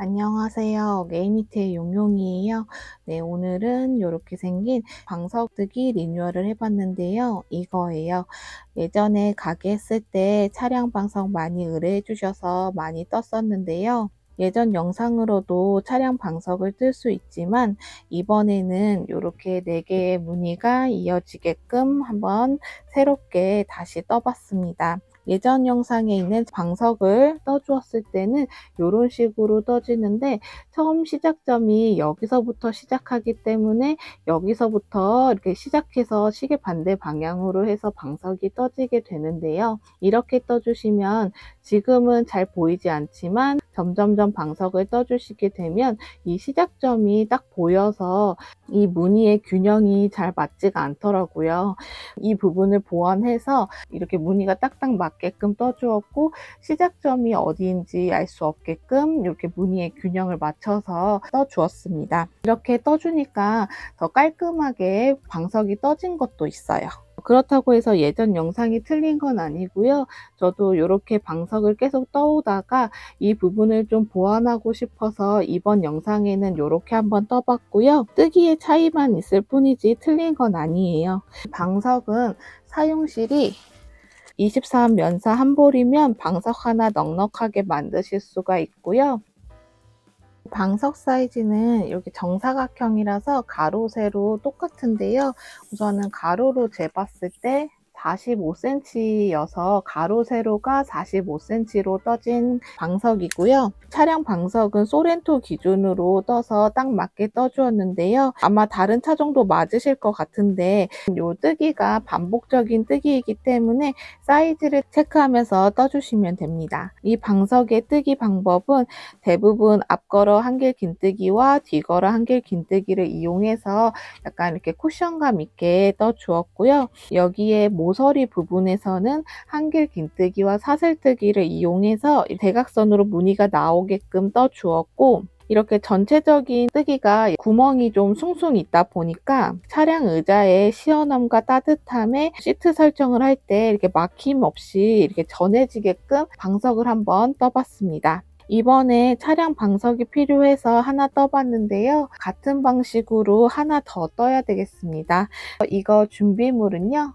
안녕하세요. 게이니트의 용용이에요. 네, 오늘은 이렇게 생긴 방석뜨기 리뉴얼을 해봤는데요. 이거예요. 예전에 가게 했을 때 차량 방석 많이 의뢰해 주셔서 많이 떴었는데요. 예전 영상으로도 차량 방석을 뜰 수 있지만 이번에는 이렇게 4개의 무늬가 이어지게끔 한번 새롭게 다시 떠봤습니다. 예전 영상에 있는 방석을 떠주었을 때는 이런 식으로 떠지는데 처음 시작점이 여기서부터 시작하기 때문에 여기서부터 이렇게 시작해서 시계 반대 방향으로 해서 방석이 떠지게 되는데요. 이렇게 떠주시면 지금은 잘 보이지 않지만 점점점 방석을 떠주시게 되면 이 시작점이 딱 보여서 이 무늬의 균형이 잘 맞지가 않더라고요. 이 부분을 보완해서 이렇게 무늬가 딱딱 맞게끔 떠주었고 시작점이 어디인지 알 수 없게끔 이렇게 무늬의 균형을 맞춰서 떠주었습니다. 이렇게 떠주니까 더 깔끔하게 방석이 떠진 것도 있어요. 그렇다고 해서 예전 영상이 틀린 건 아니고요. 저도 이렇게 방석을 계속 떠오다가 이 부분을 좀 보완하고 싶어서 이번 영상에는 이렇게 한번 떠봤고요. 뜨기의 차이만 있을 뿐이지 틀린 건 아니에요. 방석은 사용실이 23 면사 한 볼이면 방석 하나 넉넉하게 만드실 수가 있고요. 방석 사이즈는 이렇게 정사각형이라서 가로 세로 똑같은데요. 우선은 가로로 재봤을 때 45cm여서 가로 세로가 45cm로 떠진 방석이고요. 차량 방석은 소렌토 기준으로 떠서 딱 맞게 떠주었는데요. 아마 다른 차종도 맞으실 것 같은데 이 뜨기가 반복적인 뜨기이기 때문에 사이즈를 체크하면서 떠주시면 됩니다. 이 방석의 뜨기 방법은 대부분 앞걸어 한길 긴뜨기와 뒤걸어 한길 긴뜨기를 이용해서 약간 이렇게 쿠션감 있게 떠주었고요. 여기에 모서리 부분에서는 한길 긴뜨기와 사슬뜨기를 이용해서 대각선으로 무늬가 나오게끔 떠주었고, 이렇게 전체적인 뜨기가 구멍이 좀 숭숭 있다 보니까 차량 의자의 시원함과 따뜻함에 시트 설정을 할 때 이렇게 막힘 없이 이렇게 전해지게끔 방석을 한번 떠봤습니다. 이번에 차량 방석이 필요해서 하나 떠봤는데요. 같은 방식으로 하나 더 떠야 되겠습니다. 이거 준비물은요.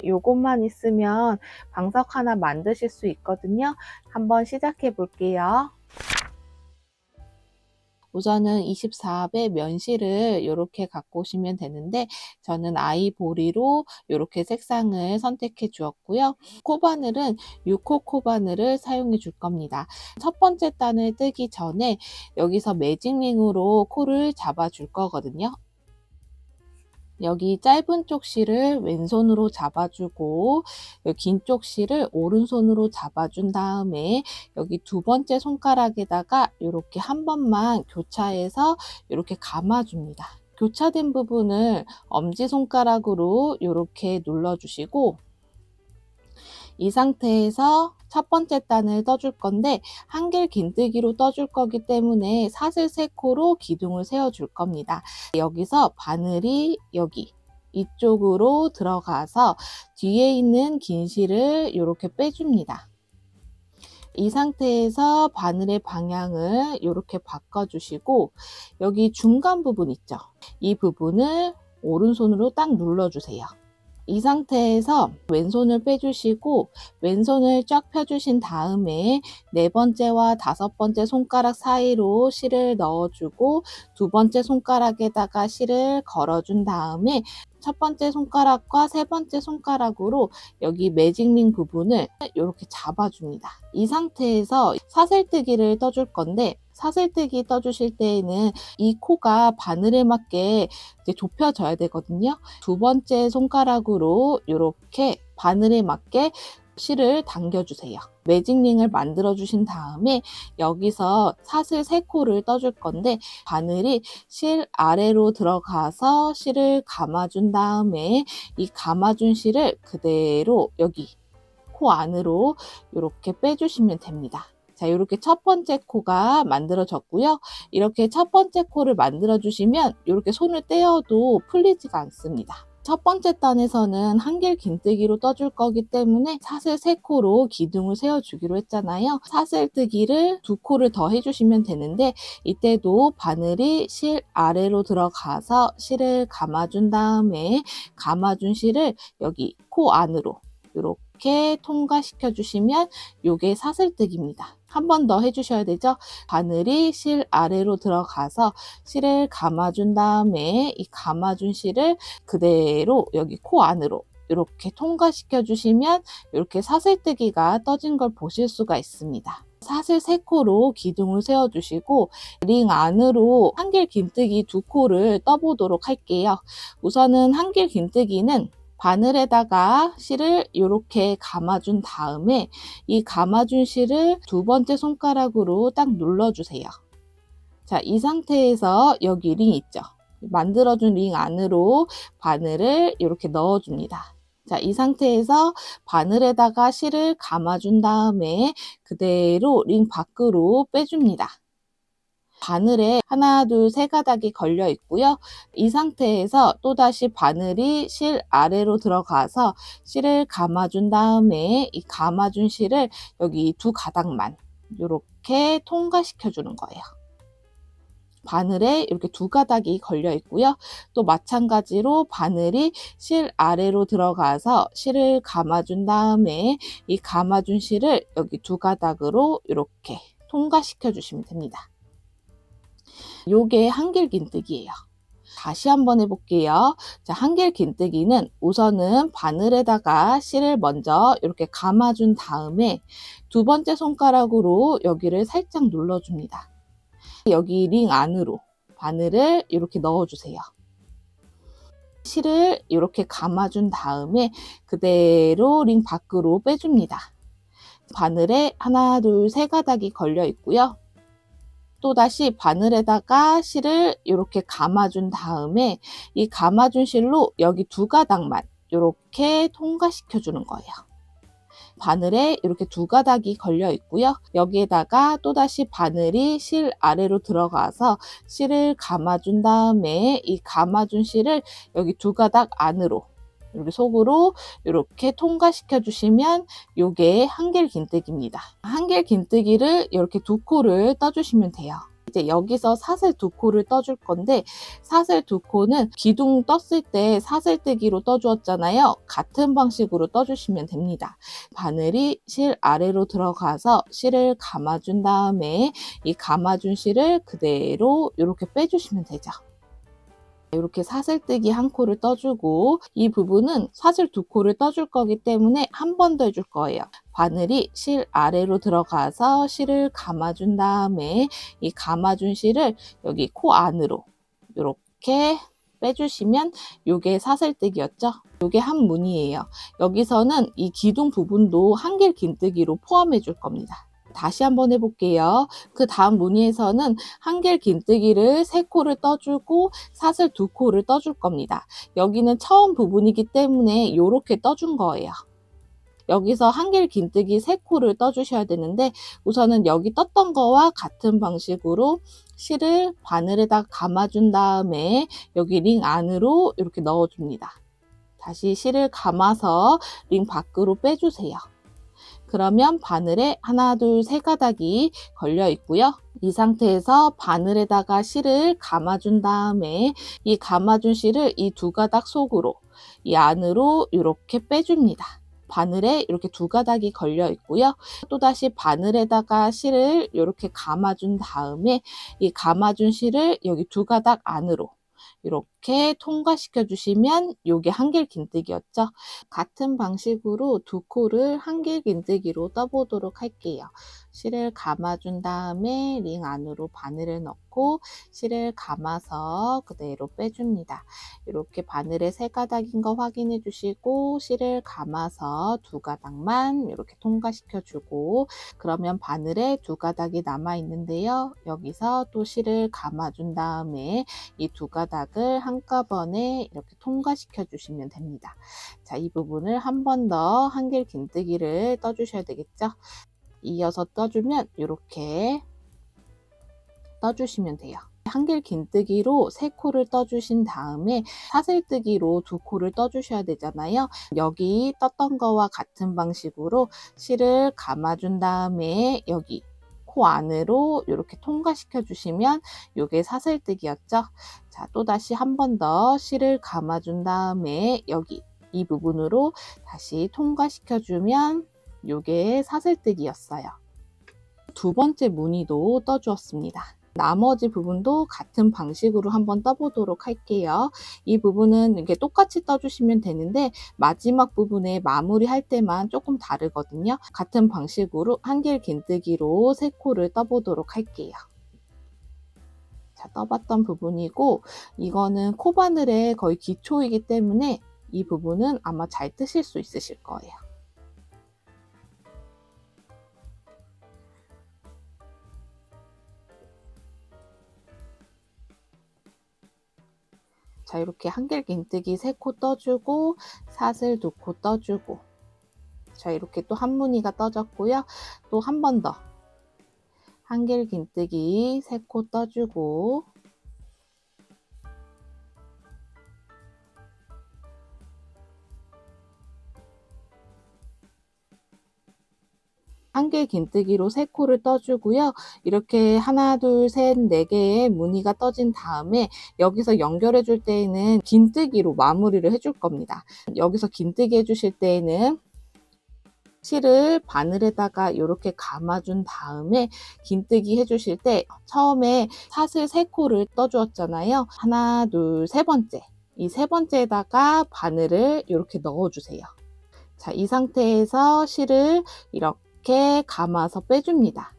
요것만 있으면 방석 하나 만드실 수 있거든요. 한번 시작해 볼게요. 우선은 24배 면실을 이렇게 갖고 오시면 되는데 저는 아이보리로 이렇게 색상을 선택해 주었고요. 코바늘은 6호 코바늘을 사용해 줄 겁니다. 첫 번째 단을 뜨기 전에 여기서 매직링으로 코를 잡아 줄 거거든요. 여기 짧은 쪽 실을 왼손으로 잡아주고 긴 쪽 실을 오른손으로 잡아준 다음에 여기 두 번째 손가락에다가 이렇게 한 번만 교차해서 이렇게 감아줍니다. 교차된 부분을 엄지손가락으로 이렇게 눌러주시고 이 상태에서 첫 번째 단을 떠줄 건데 한길 긴뜨기로 떠줄 거기 때문에 사슬 3코로 기둥을 세워 줄 겁니다. 여기서 바늘이 여기 이쪽으로 들어가서 뒤에 있는 긴 실을 이렇게 빼줍니다. 이 상태에서 바늘의 방향을 이렇게 바꿔주시고 여기 중간 부분 있죠? 이 부분을 오른손으로 딱 눌러주세요. 이 상태에서 왼손을 빼주시고 왼손을 쫙 펴주신 다음에 네 번째와 다섯 번째 손가락 사이로 실을 넣어주고 두 번째 손가락에다가 실을 걸어준 다음에 첫 번째 손가락과 세 번째 손가락으로 여기 매직링 부분을 이렇게 잡아줍니다. 이 상태에서 사슬뜨기를 떠줄 건데 사슬뜨기 떠주실 때에는 이 코가 바늘에 맞게 이제 좁혀져야 되거든요. 두 번째 손가락으로 이렇게 바늘에 맞게 실을 당겨주세요. 매직링을 만들어 주신 다음에 여기서 사슬 3코를 떠줄 건데 바늘이 실 아래로 들어가서 실을 감아준 다음에 이 감아준 실을 그대로 여기 코 안으로 이렇게 빼주시면 됩니다. 자, 이렇게 첫 번째 코가 만들어졌고요. 이렇게 첫 번째 코를 만들어 주시면 이렇게 손을 떼어도 풀리지가 않습니다. 첫 번째 단에서는 한길 긴뜨기로 떠줄 거기 때문에 사슬 3코로 기둥을 세워주기로 했잖아요. 사슬뜨기를 2코를 더 해주시면 되는데, 이때도 바늘이 실 아래로 들어가서 실을 감아준 다음에 감아준 실을 여기 코 안으로 이렇게 통과시켜 주시면 요게 사슬뜨기입니다. 한 번 더 해주셔야 되죠. 바늘이 실 아래로 들어가서 실을 감아준 다음에 이 감아준 실을 그대로 여기 코 안으로 이렇게 통과시켜 주시면 이렇게 사슬뜨기가 떠진 걸 보실 수가 있습니다. 사슬 3코로 기둥을 세워주시고 링 안으로 한길 긴뜨기 2코를 떠보도록 할게요. 우선은 한길 긴뜨기는 바늘에다가 실을 이렇게 감아준 다음에 이 감아준 실을 2번째 손가락으로 딱 눌러주세요. 자, 이 상태에서 여기 링 있죠? 만들어준 링 안으로 바늘을 이렇게 넣어줍니다. 자, 이 상태에서 바늘에다가 실을 감아준 다음에 그대로 링 밖으로 빼줍니다. 바늘에 하나, 둘, 세 가닥이 걸려 있고요. 이 상태에서 또다시 바늘이 실 아래로 들어가서 실을 감아준 다음에 이 감아준 실을 여기 2가닥만 이렇게 통과시켜 주는 거예요. 바늘에 이렇게 2가닥이 걸려 있고요. 또 마찬가지로 바늘이 실 아래로 들어가서 실을 감아준 다음에 이 감아준 실을 여기 2가닥으로 이렇게 통과시켜 주시면 됩니다. 요게 한길 긴뜨기예요. 다시 한번 해볼게요. 자, 한길 긴뜨기는 우선은 바늘에다가 실을 먼저 이렇게 감아준 다음에 2번째 손가락으로 여기를 살짝 눌러줍니다. 여기 링 안으로 바늘을 이렇게 넣어주세요. 실을 이렇게 감아준 다음에 그대로 링 밖으로 빼줍니다. 바늘에 하나, 둘, 세 가닥이 걸려 있고요. 또다시 바늘에다가 실을 이렇게 감아준 다음에 이 감아준 실로 여기 2가닥만 이렇게 통과시켜 주는 거예요. 바늘에 이렇게 2가닥이 걸려 있고요. 여기에다가 또다시 바늘이 실 아래로 들어가서 실을 감아준 다음에 이 감아준 실을 여기 2가닥 안으로 이렇게 속으로 이렇게 통과시켜 주시면 요게 한길 긴뜨기입니다. 한길 긴뜨기를 이렇게 2코를 떠주시면 돼요. 이제 여기서 사슬 2코를 떠줄 건데, 사슬 2코는 기둥 떴을 때 사슬뜨기로 떠주었잖아요. 같은 방식으로 떠주시면 됩니다. 바늘이 실 아래로 들어가서 실을 감아준 다음에 이 감아준 실을 그대로 이렇게 빼주시면 되죠. 이렇게 사슬뜨기 1코를 떠주고, 이 부분은 사슬 2코를 떠줄 거기 때문에 한 번 더 해줄 거예요. 바늘이 실 아래로 들어가서 실을 감아준 다음에 이 감아준 실을 여기 코 안으로 이렇게 빼주시면 요게 사슬뜨기였죠. 요게 한 무늬예요. 여기서는 이 기둥 부분도 한길 긴뜨기로 포함해 줄 겁니다. 다시 한번 해볼게요. 그 다음 무늬에서는 한길 긴뜨기를 3코를 떠주고 사슬 2코를 떠줄 겁니다. 여기는 처음 부분이기 때문에 이렇게 떠준 거예요. 여기서 한길 긴뜨기 3코를 떠주셔야 되는데, 우선은 여기 떴던 거와 같은 방식으로 실을 바늘에다 감아준 다음에 여기 링 안으로 이렇게 넣어줍니다. 다시 실을 감아서 링 밖으로 빼주세요. 그러면 바늘에 하나, 둘, 세 가닥이 걸려 있고요. 이 상태에서 바늘에다가 실을 감아준 다음에 이 감아준 실을 이 2가닥 속으로 이 안으로 이렇게 빼줍니다. 바늘에 이렇게 2가닥이 걸려 있고요. 또다시 바늘에다가 실을 이렇게 감아준 다음에 이 감아준 실을 여기 2가닥 안으로 이렇게 통과시켜 주시면 요게 한길 긴뜨기였죠. 같은 방식으로 2코를 한길 긴뜨기로 떠보도록 할게요. 실을 감아준 다음에 링 안으로 바늘을 넣고 실을 감아서 그대로 빼줍니다. 이렇게 바늘에 3가닥인 거 확인해 주시고 실을 감아서 2가닥만 이렇게 통과시켜 주고, 그러면 바늘에 2가닥이 남아 있는데요. 여기서 또 실을 감아준 다음에 이 2가닥을 한꺼번에 이렇게 통과시켜 주시면 됩니다. 자, 이 부분을 한 번 더 한길 긴뜨기를 떠주셔야 되겠죠. 이어서 떠주면 이렇게 떠주시면 돼요. 한길 긴뜨기로 3코를 떠주신 다음에 사슬뜨기로 2코를 떠주셔야 되잖아요. 여기 떴던 거와 같은 방식으로 실을 감아준 다음에 여기 코 안으로 이렇게 통과시켜 주시면 이게 사슬뜨기였죠. 자, 또다시 한 번 더 실을 감아준 다음에 여기 이 부분으로 다시 통과시켜 주면 이게 사슬뜨기였어요. 두 번째 무늬도 떠주었습니다. 나머지 부분도 같은 방식으로 한번 떠보도록 할게요. 이 부분은 이렇게 똑같이 떠주시면 되는데 마지막 부분에 마무리할 때만 조금 다르거든요. 같은 방식으로 한길 긴뜨기로 3코를 떠보도록 할게요. 자, 떠봤던 부분이고 이거는 코바늘의 거의 기초이기 때문에 이 부분은 아마 잘 뜨실 수 있으실 거예요. 자, 이렇게 한길 긴뜨기 3코 떠주고 사슬 2코 떠주고, 자, 이렇게 또 한 무늬가 떠졌고요. 또 한 번 더 한길 긴뜨기 3코 떠주고, 한길 긴뜨기로 3코를 떠주고요. 이렇게 하나, 둘, 셋, 4개의 무늬가 떠진 다음에 여기서 연결해 줄 때에는 긴뜨기로 마무리를 해줄 겁니다. 여기서 긴뜨기 해주실 때에는 실을 바늘에다가 이렇게 감아준 다음에 긴뜨기 해주실 때 처음에 사슬 3코를 떠주었잖아요. 하나, 둘, 세 번째. 이 세 번째에다가 바늘을 이렇게 넣어주세요. 자, 이 상태에서 실을 이렇게 감아서 빼줍니다.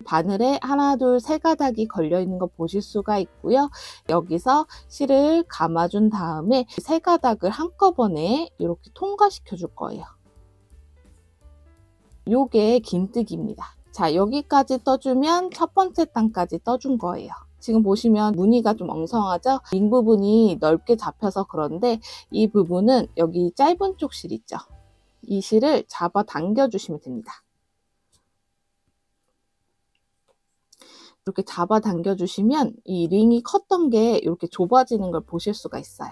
바늘에 하나, 둘, 3가닥이 걸려있는 거 보실 수가 있고요. 여기서 실을 감아준 다음에 3가닥을 한꺼번에 이렇게 통과시켜 줄 거예요. 요게 긴뜨기입니다. 자, 여기까지 떠주면 첫 번째 단까지 떠준 거예요. 지금 보시면 무늬가 좀 엉성하죠? 링 부분이 넓게 잡혀서 그런데 이 부분은 여기 짧은 쪽 실 있죠? 이 실을 잡아 당겨 주시면 됩니다. 이렇게 잡아 당겨 주시면 이 링이 컸던 게 이렇게 좁아지는 걸 보실 수가 있어요.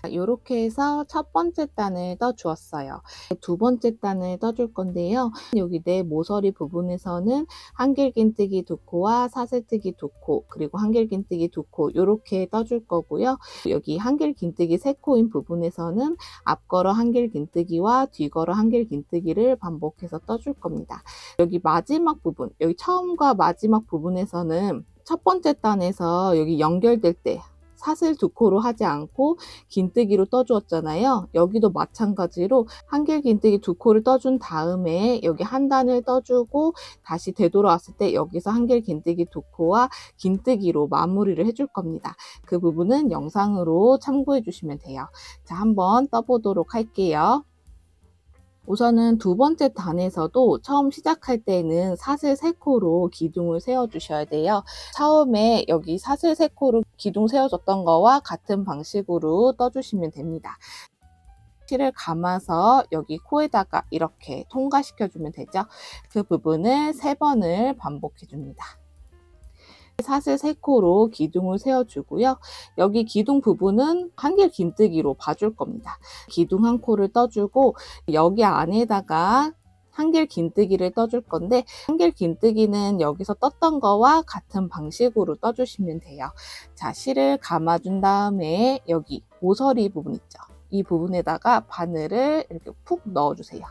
이렇게 해서 첫 번째 단을 떠 주었어요. 두 번째 단을 떠줄 건데요. 여기 내 모서리 부분에서는 한길 긴뜨기 2코와 사슬뜨기 2코, 그리고 한길 긴뜨기 2코 이렇게 떠줄 거고요. 여기 한길 긴뜨기 3코인 부분에서는 앞걸어 한길 긴뜨기와 뒤걸어 한길 긴뜨기를 반복해서 떠줄 겁니다. 여기 마지막 부분, 여기 처음과 마지막 부분에서는 첫 번째 단에서 여기 연결될 때 사슬 2코로 하지 않고 긴뜨기로 떠주었잖아요. 여기도 마찬가지로 한길 긴뜨기 2코를 떠준 다음에 여기 한 단을 떠주고 다시 되돌아왔을 때 여기서 한길 긴뜨기 2코와 긴뜨기로 마무리를 해줄 겁니다. 그 부분은 영상으로 참고해 주시면 돼요. 자, 한번 떠보도록 할게요. 우선은 두 번째 단에서도 처음 시작할 때는 사슬 3코로 기둥을 세워 주셔야 돼요. 처음에 여기 사슬 3코로 기둥 세워줬던 거와 같은 방식으로 떠주시면 됩니다. 실을 감아서 여기 코에다가 이렇게 통과시켜 주면 되죠. 그 부분을 3번을 반복해 줍니다. 사슬 3코로 기둥을 세워주고요. 여기 기둥 부분은 한길 긴뜨기로 봐줄 겁니다. 기둥 1코를 떠주고 여기 안에다가 한길 긴뜨기를 떠줄 건데 한길 긴뜨기는 여기서 떴던 거와 같은 방식으로 떠주시면 돼요. 자, 실을 감아준 다음에 여기 모서리 부분 있죠? 이 부분에다가 바늘을 이렇게 푹 넣어주세요.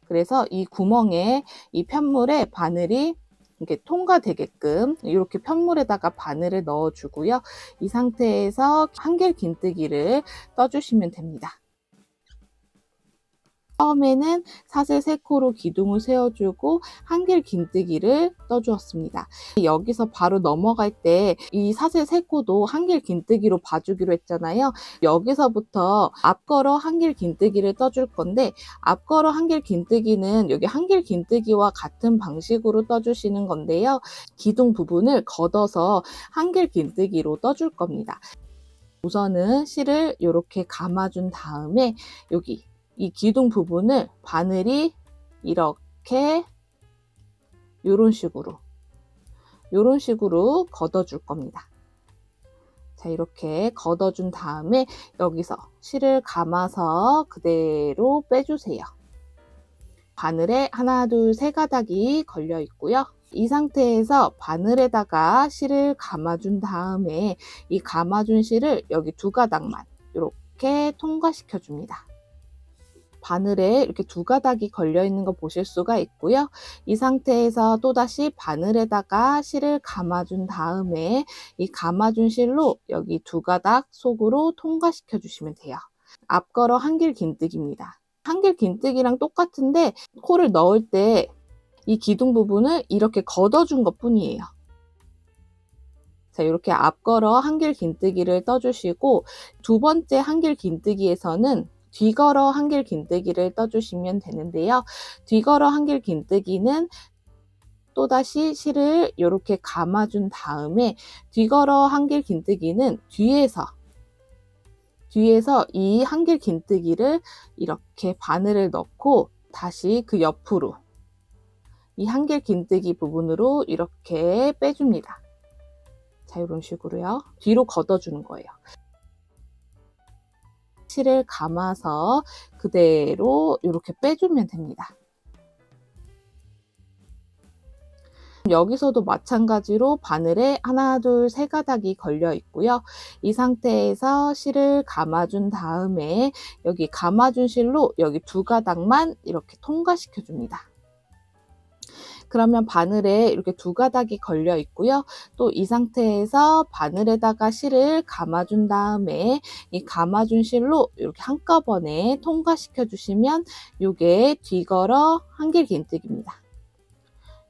그래서 이 구멍에 이 편물에 바늘이 이렇게 통과되게끔 이렇게 편물에다가 바늘을 넣어주고요. 이 상태에서 한길 긴뜨기를 떠주시면 됩니다. 처음에는 사슬 3코로 기둥을 세워주고 한길 긴뜨기를 떠주었습니다. 여기서 바로 넘어갈 때 이 사슬 3코도 한길 긴뜨기로 봐주기로 했잖아요. 여기서부터 앞걸어 한길 긴뜨기를 떠줄 건데 앞걸어 한길 긴뜨기는 여기 한길 긴뜨기와 같은 방식으로 떠주시는 건데요. 기둥 부분을 걷어서 한길 긴뜨기로 떠줄 겁니다. 우선은 실을 이렇게 감아준 다음에 여기 이 기둥 부분을 바늘이 이렇게 요런 식으로 걷어줄 겁니다. 자, 이렇게 걷어준 다음에 여기서 실을 감아서 그대로 빼주세요. 바늘에 하나, 둘, 세 가닥이 걸려 있고요. 이 상태에서 바늘에다가 실을 감아준 다음에 이 감아준 실을 여기 두 가닥만 이렇게 통과시켜 줍니다. 바늘에 이렇게 두 가닥이 걸려 있는 거 보실 수가 있고요. 이 상태에서 또다시 바늘에다가 실을 감아준 다음에 이 감아준 실로 여기 두 가닥 속으로 통과시켜 주시면 돼요. 앞걸어 한길 긴뜨기입니다. 한길 긴뜨기랑 똑같은데 코를 넣을 때 이 기둥 부분을 이렇게 걷어준 것 뿐이에요. 자, 이렇게 앞걸어 한길 긴뜨기를 떠주시고 두 번째 한길 긴뜨기에서는 뒤걸어 한길 긴뜨기를 떠주시면 되는데요. 뒤걸어 한길 긴뜨기는 또다시 실을 이렇게 감아준 다음에 뒤걸어 한길 긴뜨기는 뒤에서 이 한길 긴뜨기를 이렇게 바늘을 넣고 다시 그 옆으로 이 한길 긴뜨기 부분으로 이렇게 빼줍니다. 자, 이런 식으로요. 뒤로 걷어주는 거예요. 실을 감아서 그대로 이렇게 빼주면 됩니다. 여기서도 마찬가지로 바늘에 하나, 둘, 세 가닥이 걸려 있고요. 이 상태에서 실을 감아준 다음에 여기 감아준 실로 여기 두 가닥만 이렇게 통과시켜 줍니다. 그러면 바늘에 이렇게 두 가닥이 걸려 있고요. 또 이 상태에서 바늘에다가 실을 감아준 다음에 이 감아준 실로 이렇게 한꺼번에 통과시켜 주시면 이게 뒤걸어 한길 긴뜨기입니다.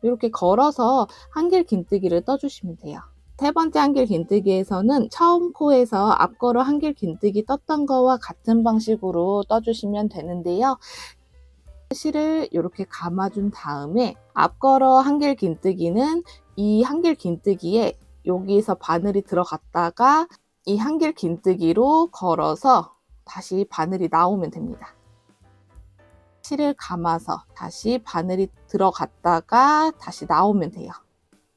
이렇게 걸어서 한길 긴뜨기를 떠주시면 돼요. 세 번째 한길 긴뜨기에서는 처음 코에서 앞걸어 한길 긴뜨기 떴던 거와 같은 방식으로 떠주시면 되는데요. 실을 이렇게 감아준 다음에 앞걸어 한길 긴뜨기는 이 한길 긴뜨기에 여기서 바늘이 들어갔다가 이 한길 긴뜨기로 걸어서 다시 바늘이 나오면 됩니다. 실을 감아서 다시 바늘이 들어갔다가 다시 나오면 돼요.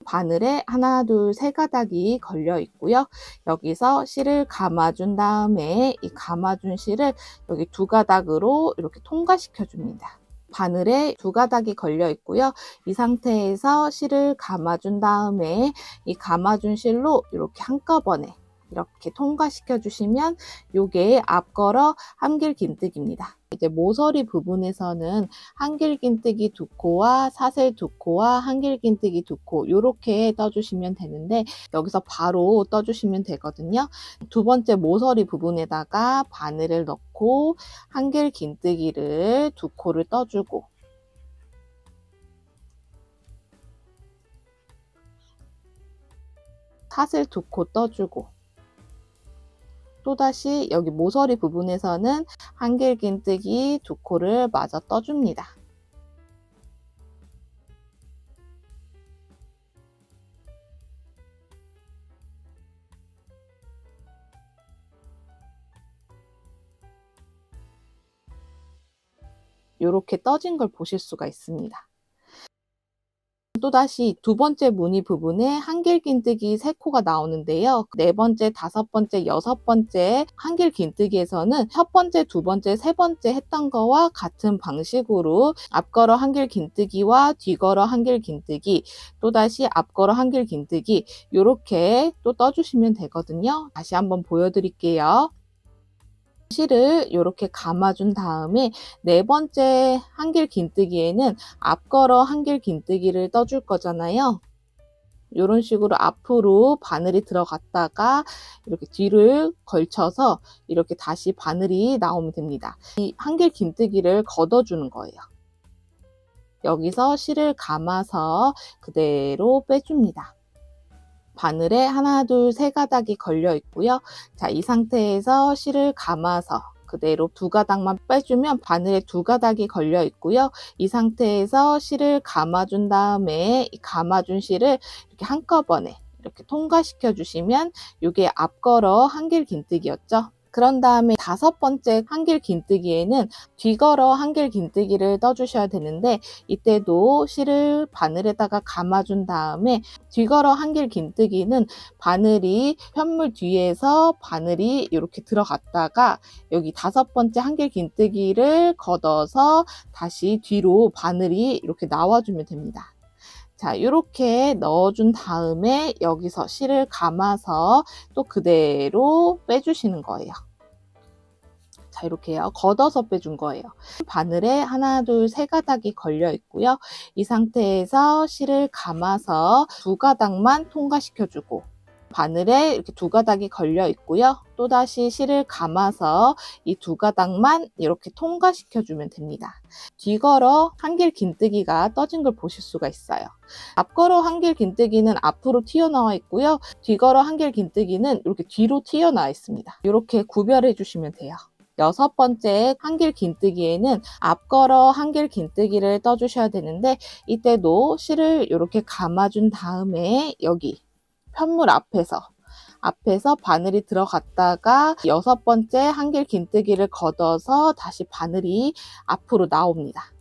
바늘에 하나, 둘, 세 가닥이 걸려 있고요. 여기서 실을 감아준 다음에 이 감아준 실을 여기 두 가닥으로 이렇게 통과시켜 줍니다. 바늘에 두 가닥이 걸려 있고요. 이 상태에서 실을 감아준 다음에 이 감아준 실로 이렇게 한꺼번에 이렇게 통과시켜 주시면 이게 앞걸어 한길 긴뜨기입니다. 이제 모서리 부분에서는 한길 긴뜨기 두 코와 사슬 두 코와 한길 긴뜨기 두 코 이렇게 떠주시면 되는데 여기서 바로 떠주시면 되거든요. 두 번째 모서리 부분에다가 바늘을 넣고 한길 긴뜨기를 두 코를 떠주고 사슬 두 코 떠주고 또다시 여기 모서리 부분에서는 한길 긴뜨기 두 코를 마저 떠줍니다. 이렇게 떠진 걸 보실 수가 있습니다. 또다시 두 번째 무늬 부분에 한길 긴뜨기 세 코가 나오는데요. 네 번째, 다섯 번째, 여섯 번째 한길 긴뜨기에서는 첫 번째, 두 번째, 세 번째 했던 거와 같은 방식으로 앞걸어 한길 긴뜨기와 뒤걸어 한길 긴뜨기 또다시 앞걸어 한길 긴뜨기 이렇게 또 떠주시면 되거든요. 다시 한번 보여드릴게요. 실을 이렇게 감아준 다음에 네 번째 한길 긴뜨기에는 앞걸어 한길 긴뜨기를 떠줄 거잖아요. 이런 식으로 앞으로 바늘이 들어갔다가 이렇게 뒤를 걸쳐서 이렇게 다시 바늘이 나오면 됩니다. 이 한길 긴뜨기를 걷어주는 거예요. 여기서 실을 감아서 그대로 빼줍니다. 바늘에 하나, 둘, 세 가닥이 걸려 있고요. 자, 이 상태에서 실을 감아서 그대로 두 가닥만 빼주면 바늘에 두 가닥이 걸려 있고요. 이 상태에서 실을 감아준 다음에 이 감아준 실을 이렇게 한꺼번에 이렇게 통과시켜 주시면 이게 앞걸어 한길 긴뜨기였죠. 그런 다음에 5번째 한길 긴뜨기에는 뒤걸어 한길 긴뜨기를 떠주셔야 되는데, 이때도 실을 바늘에다가 감아준 다음에 뒤걸어 한길 긴뜨기는 바늘이 편물 뒤에서 바늘이 이렇게 들어갔다가 여기 5번째 한길 긴뜨기를 걷어서 다시 뒤로 바늘이 이렇게 나와주면 됩니다. 자, 이렇게 넣어준 다음에 여기서 실을 감아서 또 그대로 빼주시는 거예요. 자, 이렇게요. 걷어서 빼준 거예요. 바늘에 하나, 둘, 세 가닥이 걸려 있고요. 이 상태에서 실을 감아서 2가닥만 통과시켜주고, 바늘에 이렇게 2가닥이 걸려 있고요. 또다시 실을 감아서 이 2가닥만 이렇게 통과시켜주면 됩니다. 뒤걸어 한길 긴뜨기가 떠진 걸 보실 수가 있어요. 앞걸어 한길 긴뜨기는 앞으로 튀어나와 있고요. 뒤걸어 한길 긴뜨기는 이렇게 뒤로 튀어나와 있습니다. 이렇게 구별해 주시면 돼요. 6번째 한길 긴뜨기에는 앞걸어 한길 긴뜨기를 떠주셔야 되는데, 이때도 실을 이렇게 감아준 다음에 여기 편물 앞에서 바늘이 들어갔다가 6번째 한길 긴뜨기를 걷어서 다시 바늘이 앞으로 나옵니다.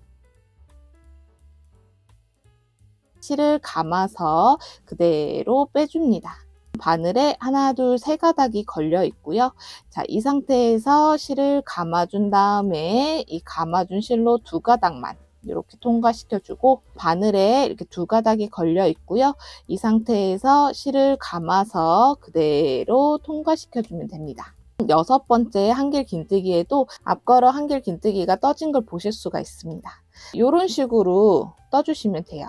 실을 감아서 그대로 빼줍니다. 바늘에 하나, 둘, 세 가닥이 걸려 있고요. 자, 이 상태에서 실을 감아준 다음에 이 감아준 실로 2가닥만 이렇게 통과시켜주고, 바늘에 이렇게 2가닥이 걸려 있고요. 이 상태에서 실을 감아서 그대로 통과시켜주면 됩니다. 6번째 한길 긴뜨기에도 앞걸어 한길 긴뜨기가 떠진 걸 보실 수가 있습니다. 이런 식으로 떠주시면 돼요.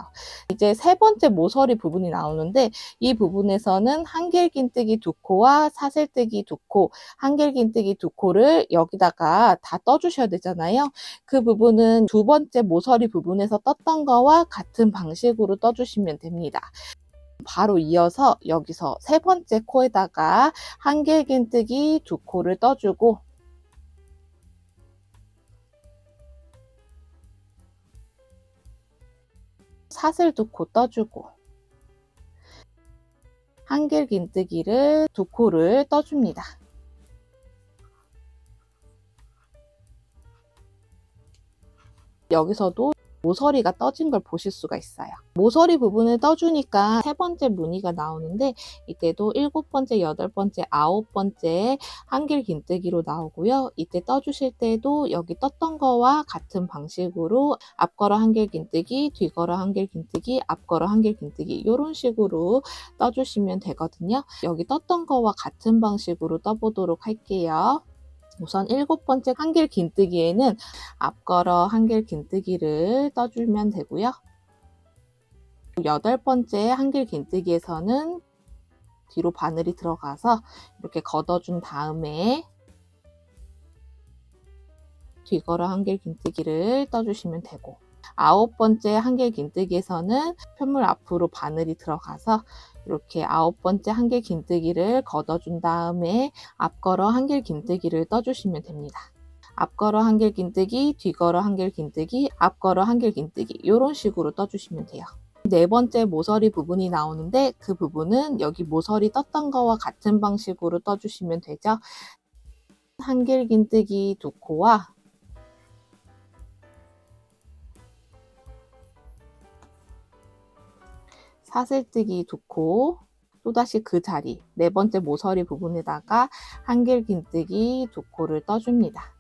이제 3번째 모서리 부분이 나오는데, 이 부분에서는 한길 긴뜨기 2코와 사슬뜨기 2코, 한길 긴뜨기 2코를 여기다가 다 떠주셔야 되잖아요. 그 부분은 2번째 모서리 부분에서 떴던 거와 같은 방식으로 떠주시면 됩니다. 바로 이어서 여기서 3번째 코에다가 한길 긴뜨기 2코를 떠주고, 사슬 2코 떠주고, 한길 긴뜨기를 2코를 떠줍니다. 여기서도 모서리가 떠진 걸 보실 수가 있어요. 모서리 부분을 떠주니까 3번째 무늬가 나오는데, 이때도 7번째, 8번째, 9번째 한길 긴뜨기로 나오고요. 이때 떠주실 때도 여기 떴던 거와 같은 방식으로 앞걸어 한길 긴뜨기, 뒤걸어 한길 긴뜨기, 앞걸어 한길 긴뜨기, 이런 식으로 떠주시면 되거든요. 여기 떴던 거와 같은 방식으로 떠보도록 할게요. 우선 7번째 한길 긴뜨기에는 앞걸어 한길 긴뜨기를 떠주면 되고요. 8번째 한길 긴뜨기에서는 뒤로 바늘이 들어가서 이렇게 걷어준 다음에 뒤걸어 한길 긴뜨기를 떠주시면 되고, 9번째 한길 긴뜨기에서는 편물 앞으로 바늘이 들어가서 이렇게 9번째 한길 긴뜨기를 걷어준 다음에 앞걸어 한길 긴뜨기를 떠주시면 됩니다. 앞걸어 한길 긴뜨기, 뒤걸어 한길 긴뜨기, 앞걸어 한길 긴뜨기, 이런 식으로 떠주시면 돼요. 4번째 모서리 부분이 나오는데, 그 부분은 여기 모서리 떴던 거와 같은 방식으로 떠주시면 되죠. 한길 긴뜨기 2코와 사슬뜨기 2코, 또다시 그 자리 4번째 모서리 부분에다가 한길 긴뜨기 2코를 떠줍니다.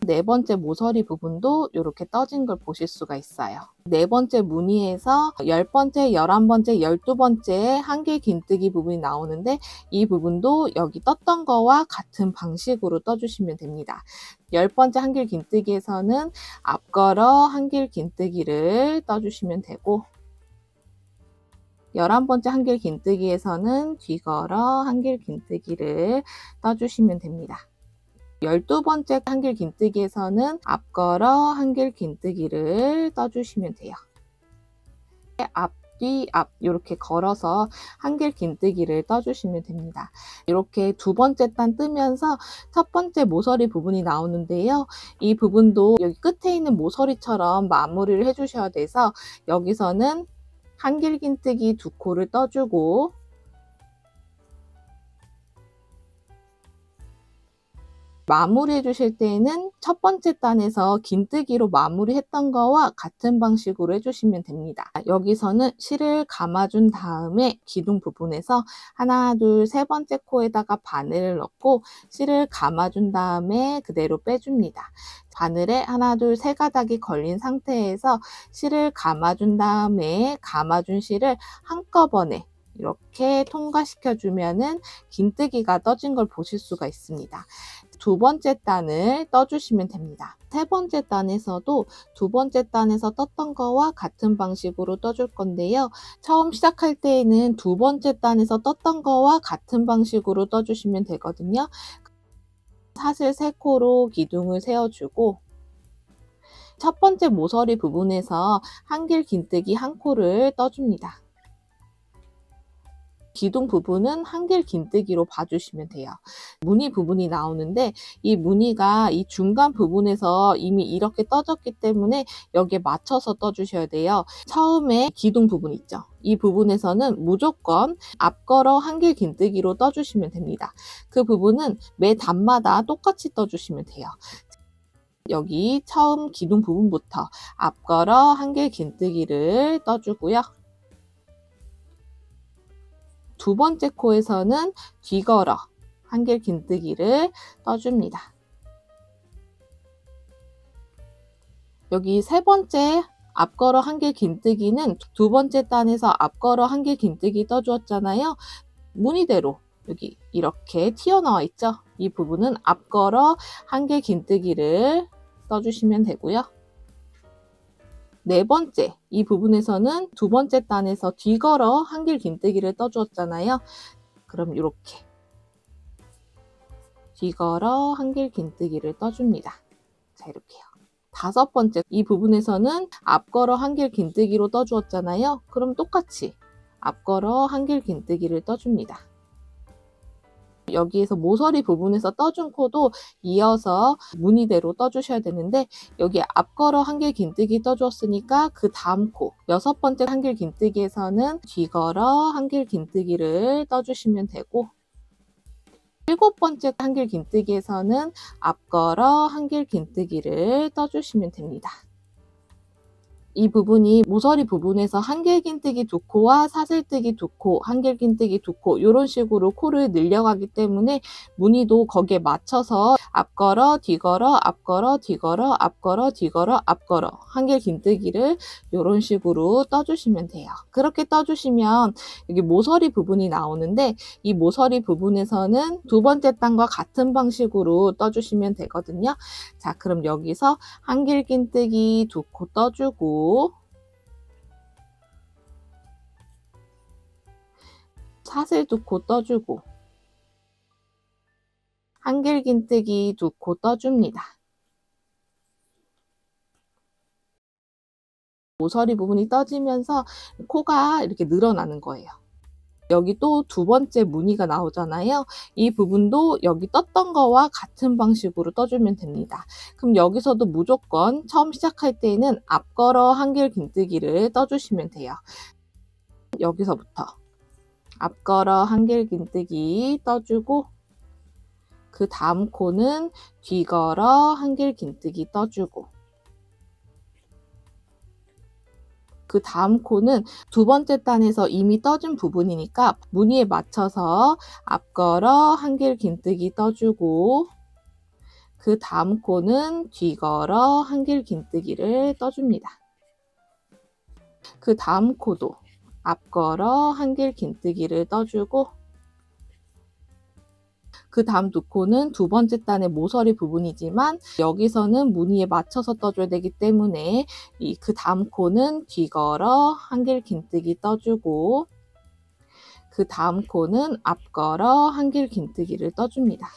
4번째 모서리 부분도 이렇게 떠진 걸 보실 수가 있어요. 4번째 무늬에서 10번째, 11번째, 12번째 한길 긴뜨기 부분이 나오는데, 이 부분도 여기 떴던 거와 같은 방식으로 떠주시면 됩니다. 10번째 한길 긴뜨기에서는 앞걸어 한길 긴뜨기를 떠주시면 되고, 11번째 한길 긴뜨기에서는 뒤걸어 한길 긴뜨기를 떠주시면 됩니다. 12번째 한길 긴뜨기에서는 앞걸어 한길 긴뜨기를 떠주시면 돼요. 앞, 뒤, 앞 이렇게 걸어서 한길 긴뜨기를 떠주시면 됩니다. 이렇게 2번째 단 뜨면서 첫 번째 모서리 부분이 나오는데요. 이 부분도 여기 끝에 있는 모서리처럼 마무리를 해주셔야 돼서, 여기서는 한길 긴뜨기 2코를 떠주고, 마무리해 주실 때에는 첫 번째 단에서 긴뜨기로 마무리했던 거와 같은 방식으로 해주시면 됩니다. 여기서는 실을 감아준 다음에 기둥 부분에서 하나, 둘, 세 번째 코에다가 바늘을 넣고 실을 감아준 다음에 그대로 빼줍니다. 바늘에 하나, 둘, 세 가닥이 걸린 상태에서 실을 감아준 다음에 감아준 실을 한꺼번에 이렇게 통과시켜 주면은 긴뜨기가 떠진 걸 보실 수가 있습니다. 두 번째 단을 떠주시면 됩니다. 세 번째 단에서도 두 번째 단에서 떴던 거와 같은 방식으로 떠줄 건데요. 처음 시작할 때에는 두 번째 단에서 떴던 거와 같은 방식으로 떠주시면 되거든요. 사슬 3코로 기둥을 세워주고 첫 번째 모서리 부분에서 한길 긴뜨기 1코를 떠줍니다. 기둥 부분은 한길 긴뜨기로 봐주시면 돼요. 무늬 부분이 나오는데 이 무늬가 이 중간 부분에서 이미 이렇게 떠졌기 때문에 여기에 맞춰서 떠주셔야 돼요. 처음에 기둥 부분 있죠. 이 부분에서는 무조건 앞걸어 한길 긴뜨기로 떠주시면 됩니다. 그 부분은 매 단마다 똑같이 떠주시면 돼요. 여기 처음 기둥 부분부터 앞걸어 한길 긴뜨기를 떠주고요. 두 번째 코에서는 뒤걸어 한길 긴뜨기를 떠줍니다. 여기 세 번째 앞걸어 한길 긴뜨기는 두 번째 단에서 앞걸어 한길 긴뜨기 떠주었잖아요. 무늬대로 여기 이렇게 튀어나와 있죠. 이 부분은 앞걸어 한길 긴뜨기를 떠주시면 되고요. 네 번째, 이 부분에서는 두 번째 단에서 뒤걸어 한길 긴뜨기를 떠주었잖아요. 그럼 이렇게 뒤걸어 한길 긴뜨기를 떠줍니다. 자, 이렇게요. 다섯 번째, 이 부분에서는 앞걸어 한길 긴뜨기로 떠주었잖아요. 그럼 똑같이 앞걸어 한길 긴뜨기를 떠줍니다. 여기에서 모서리 부분에서 떠준 코도 이어서 무늬대로 떠주셔야 되는데 여기 앞걸어 한길 긴뜨기 떠주었으니까 그 다음 코 여섯 번째 한길 긴뜨기에서는 뒤걸어 한길 긴뜨기를 떠주시면 되고 일곱 번째 한길 긴뜨기에서는 앞걸어 한길 긴뜨기를 떠주시면 됩니다. 이 부분이 모서리 부분에서 한길 긴뜨기 2코와 사슬뜨기 2코, 한길 긴뜨기 2코 이런 식으로 코를 늘려가기 때문에 무늬도 거기에 맞춰서 앞걸어, 뒤걸어, 앞걸어, 뒤걸어, 앞걸어, 뒤걸어, 앞걸어 한길 긴뜨기를 이런 식으로 떠주시면 돼요. 그렇게 떠주시면 여기 모서리 부분이 나오는데 이 모서리 부분에서는 두 번째 단과 같은 방식으로 떠주시면 되거든요. 자, 그럼 여기서 한길 긴뜨기 2코 떠주고 사슬 2코 떠주고 한길 긴뜨기 2코 떠줍니다. 모서리 부분이 떠지면서 코가 이렇게 늘어나는 거예요. 여기 또 두 번째 무늬가 나오잖아요. 이 부분도 여기 떴던 거와 같은 방식으로 떠주면 됩니다. 그럼 여기서도 무조건 처음 시작할 때에는 앞걸어 한길 긴뜨기를 떠주시면 돼요. 여기서부터 앞걸어 한길 긴뜨기 떠주고 그 다음 코는 뒤걸어 한길 긴뜨기 떠주고 그 다음 코는 두 번째 단에서 이미 떠준 부분이니까 무늬에 맞춰서 앞걸어 한길 긴뜨기 떠주고 그 다음 코는 뒤걸어 한길 긴뜨기를 떠줍니다. 그 다음 코도 앞걸어 한길 긴뜨기를 떠주고 그 다음 2코는 두 번째 단의 모서리 부분이지만 여기서는 무늬에 맞춰서 떠줘야 되기 때문에 그 다음 코는 뒤걸어 한길 긴뜨기 떠주고 그 다음 코는 앞걸어 한길 긴뜨기를 떠줍니다.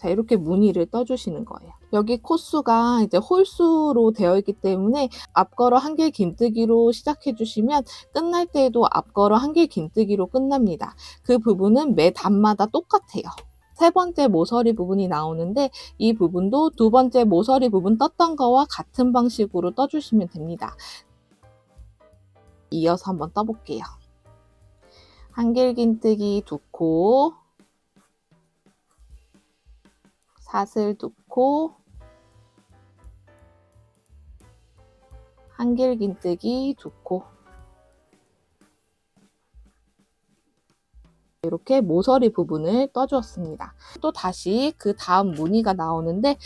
자, 이렇게 무늬를 떠주시는 거예요. 여기 코수가 이제 홀수로 되어 있기 때문에 앞걸어 한길 긴뜨기로 시작해 주시면 끝날 때에도 앞걸어 한길 긴뜨기로 끝납니다. 그 부분은 매 단마다 똑같아요. 세 번째 모서리 부분이 나오는데 이 부분도 두 번째 모서리 부분 떴던 거와 같은 방식으로 떠주시면 됩니다. 이어서 한번 떠볼게요. 한길 긴뜨기 2코 사슬 2코, 한길긴뜨기 2코. 이렇게 모서리 부분을 떠주었습니다. 또 다시 그 다음 무늬가 나오는데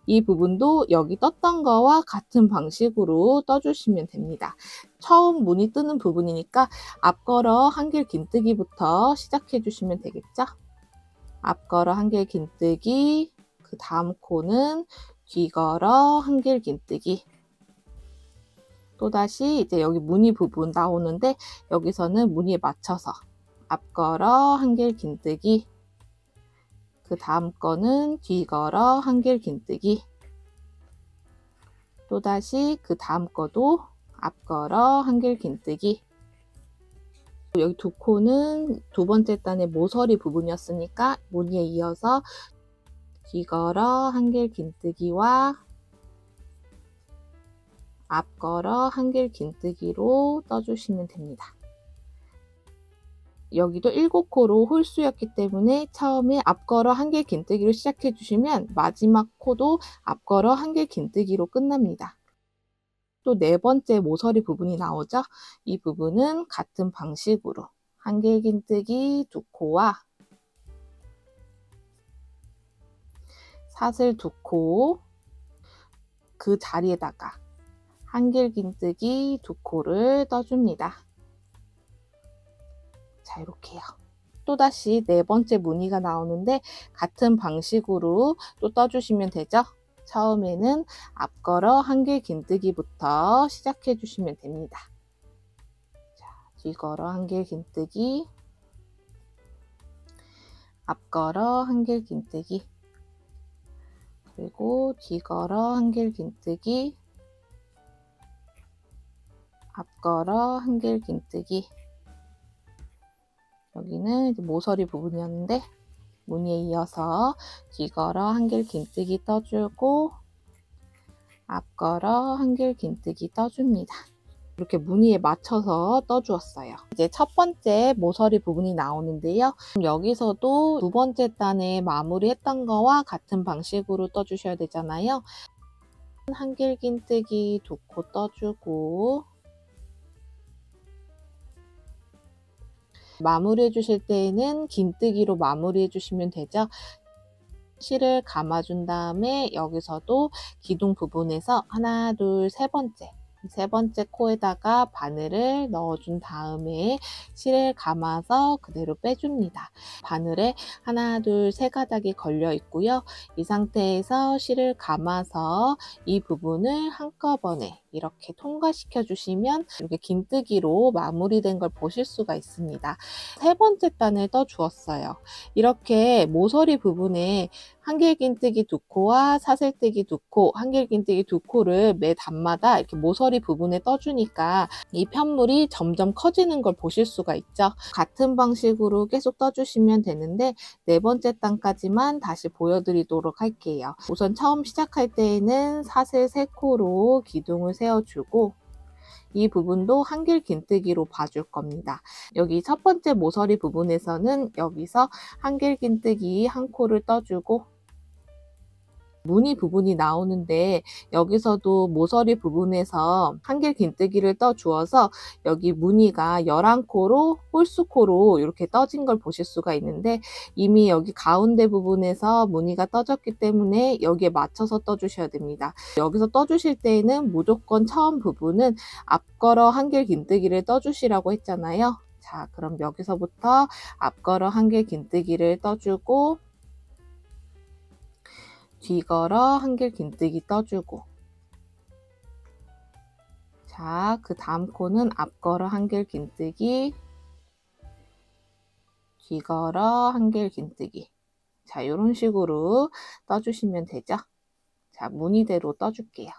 이 부분도 여기 떴던 거와 같은 방식으로 떠주시면 됩니다. 처음 무늬 뜨는 부분이니까 앞걸어 한길긴뜨기부터 시작해 주시면 되겠죠? 앞걸어 한길긴뜨기, 그 다음 코는 뒤걸어 한길긴뜨기. 또다시 이제 여기 무늬 부분 나오는데 여기서는 무늬에 맞춰서 앞걸어 한길긴뜨기, 그 다음 거는 뒤걸어 한길긴뜨기, 또다시 그 다음 거도 앞걸어 한길긴뜨기. 여기 2코는 두 번째 단의 모서리 부분이었으니까 무늬에 이어서 뒤걸어 한길긴뜨기와 앞걸어 한길긴뜨기로 떠주시면 됩니다. 여기도 7코로 홀수였기 때문에 처음에 앞걸어 한길긴뜨기로 시작해 주시면 마지막 코도 앞걸어 한길긴뜨기로 끝납니다. 또 네 번째 모서리 부분이 나오죠. 이 부분은 같은 방식으로 한길긴뜨기 2코와 사슬 2코, 그 자리에다가 한길긴뜨기 2코를 떠줍니다. 자, 이렇게요. 또다시 네 번째 무늬가 나오는데 같은 방식으로 또 떠주시면 되죠. 처음에는 앞걸어 한길긴뜨기부터 시작해 주시면 됩니다. 자, 뒤걸어 한길긴뜨기, 앞걸어 한길긴뜨기, 그리고 뒤걸어 한길긴뜨기, 앞걸어 한길긴뜨기. 여기는 이제 모서리 부분이었는데 무늬에 이어서 뒤걸어 한길긴뜨기 떠주고 앞걸어 한길긴뜨기 떠줍니다. 이렇게 무늬에 맞춰서 떠주었어요. 이제 첫 번째 모서리 부분이 나오는데요. 여기서도 두 번째 단에 마무리했던 거와 같은 방식으로 떠주셔야 되잖아요. 한길긴뜨기 2코 떠주고 마무리해 주실 때에는 긴뜨기로 마무리해 주시면 되죠. 실을 감아준 다음에 여기서도 기둥 부분에서 하나, 둘, 세 번째 코에다가 바늘을 넣어준 다음에 실을 감아서 그대로 빼줍니다. 바늘에 하나, 둘, 세 가닥이 걸려 있고요. 이 상태에서 실을 감아서 이 부분을 한꺼번에 이렇게 통과시켜 주시면 이렇게 긴뜨기로 마무리된 걸 보실 수가 있습니다. 세 번째 단을 떠 주었어요. 이렇게 모서리 부분에 한길긴뜨기 2코와 사슬뜨기 2코, 한길긴뜨기 2코를 매 단마다 이렇게 모서리 부분에 떠주니까 이 편물이 점점 커지는 걸 보실 수가 있죠. 같은 방식으로 계속 떠주시면 되는데 네 번째 단까지만 다시 보여드리도록 할게요. 우선 처음 시작할 때에는 사슬 3코로 기둥을 세워주고 이 부분도 한길긴뜨기로 봐줄 겁니다. 여기 첫 번째 모서리 부분에서는 여기서 한길긴뜨기 1코를 떠주고 무늬 부분이 나오는데 여기서도 모서리 부분에서 한길긴뜨기를 떠 주어서 여기 무늬가 11코로 홀수코로 이렇게 떠진 걸 보실 수가 있는데 이미 여기 가운데 부분에서 무늬가 떠졌기 때문에 여기에 맞춰서 떠 주셔야 됩니다. 여기서 떠 주실 때에는 무조건 처음 부분은 앞걸어 한길긴뜨기를 떠 주시라고 했잖아요. 자, 그럼 여기서부터 앞걸어 한길긴뜨기를 떠주고 뒤걸어 한길긴뜨기 떠주고 자, 그 다음 코는 앞걸어 한길긴뜨기 뒤걸어 한길긴뜨기 자, 이런 식으로 떠주시면 되죠. 자, 무늬대로 떠줄게요.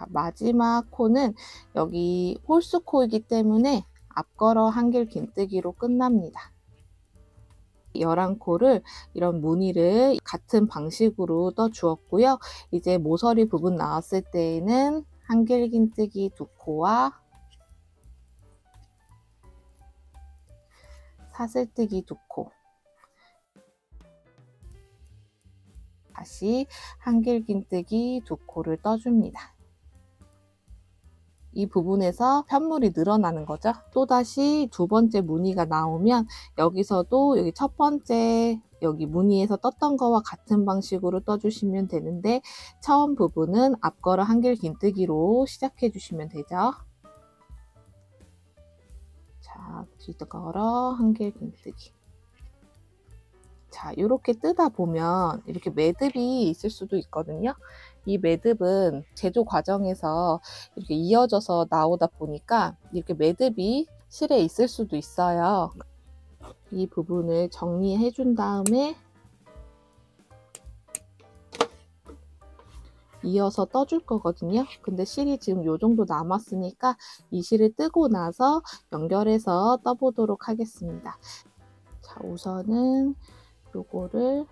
자, 마지막 코는 여기 홀수코이기 때문에 앞걸어 한길 긴뜨기로 끝납니다. 11코를 이런 무늬를 같은 방식으로 떠 주었고요. 이제 모서리 부분 나왔을 때에는 한길 긴뜨기 2코와 사슬뜨기 2코, 다시 한길 긴뜨기 2코를 떠줍니다. 이 부분에서 편물이 늘어나는 거죠. 또다시 두 번째 무늬가 나오면 여기서도 여기 첫 번째 여기 무늬에서 떴던 거와 같은 방식으로 떠주시면 되는데 처음 부분은 앞걸어 한길 긴뜨기로 시작해 주시면 되죠. 자, 뒷걸어 한길 긴뜨기. 자, 이렇게 뜨다 보면 이렇게 매듭이 있을 수도 있거든요. 이 매듭은 제조 과정에서 이렇게 이어져서 나오다 보니까 이렇게 매듭이 실에 있을 수도 있어요. 이 부분을 정리해 준 다음에 이어서 떠줄 거거든요. 근데 실이 지금 이 정도 남았으니까 이 실을 뜨고 나서 연결해서 떠보도록 하겠습니다. 자, 우선은 요거를